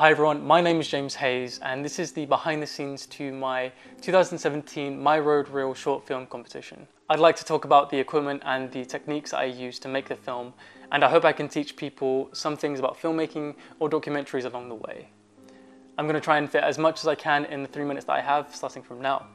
Hi everyone, my name is James Hayes and this is the behind the scenes to my 2017 My Road Reel short film competition. I'd like to talk about the equipment and the techniques I used to make the film, and I hope I can teach people some things about filmmaking or documentaries along the way. I'm going to try and fit as much as I can in the 3 minutes that I have, starting from now.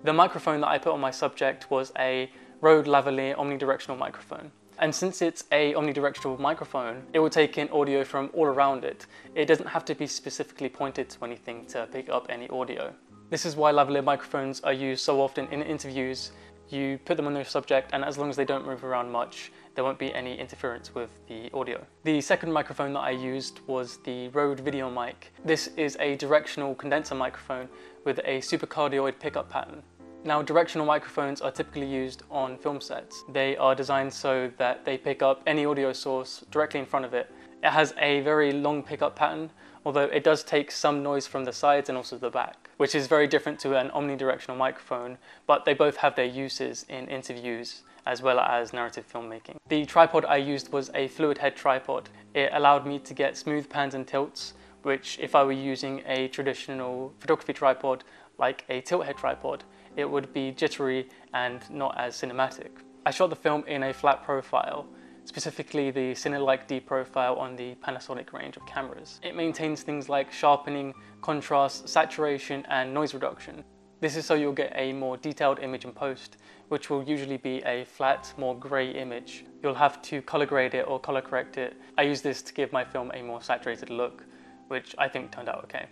The microphone that I put on my subject was a Rode Lavalier omnidirectional microphone. And since it's a omnidirectional microphone, it will take in audio from all around it. It doesn't have to be specifically pointed to anything to pick up any audio. This is why lavalier microphones are used so often in interviews. You put them on your subject, and as long as they don't move around much, there won't be any interference with the audio. The second microphone that I used was the Rode VideoMic. This is a directional condenser microphone with a supercardioid pickup pattern. Now, directional microphones are typically used on film sets. They are designed so that they pick up any audio source directly in front of it. It has a very long pickup pattern, although it does take some noise from the sides and also the back, which is very different to an omnidirectional microphone, but they both have their uses in interviews as well as narrative filmmaking. The tripod I used was a fluid head tripod. It allowed me to get smooth pans and tilts, which if I were using a traditional photography tripod like a tilt head tripod, it would be jittery and not as cinematic. I shot the film in a flat profile, specifically the Cinelike D profile on the Panasonic range of cameras. It maintains things like sharpening, contrast, saturation, and noise reduction. This is so you'll get a more detailed image in post, which will usually be a flat, more grey image. You'll have to color grade it or color correct it. I use this to give my film a more saturated look, which I think turned out okay.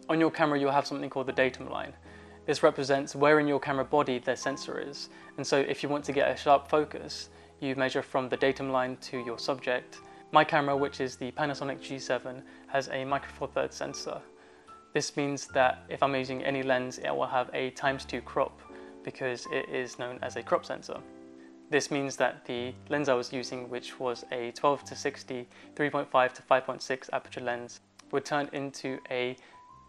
On your camera, you'll have something called the datum line. This represents where in your camera body the sensor is, and so if you want to get a sharp focus, you measure from the datum line to your subject. My camera, which is the Panasonic G7, has a micro four thirds sensor. This means that if I'm using any lens, it will have a ×2 crop because it is known as a crop sensor. This means that the lens I was using, which was a 12-60, 3.5-5.6 aperture lens, would turn into a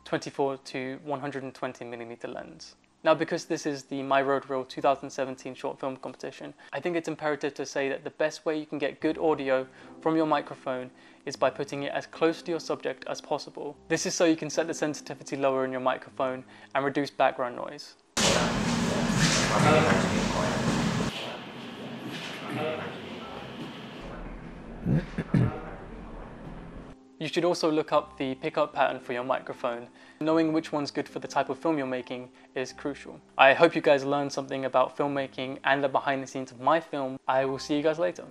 24-120mm lens. Now, because this is the My Road Reel 2017 short film competition, I think it's imperative to say that the best way you can get good audio from your microphone is by putting it as close to your subject as possible. This is so you can set the sensitivity lower in your microphone and reduce background noise. You should also look up the pickup pattern for your microphone. Knowing which one's good for the type of film you're making is crucial. I hope you guys learned something about filmmaking and the behind the scenes of my film. I will see you guys later.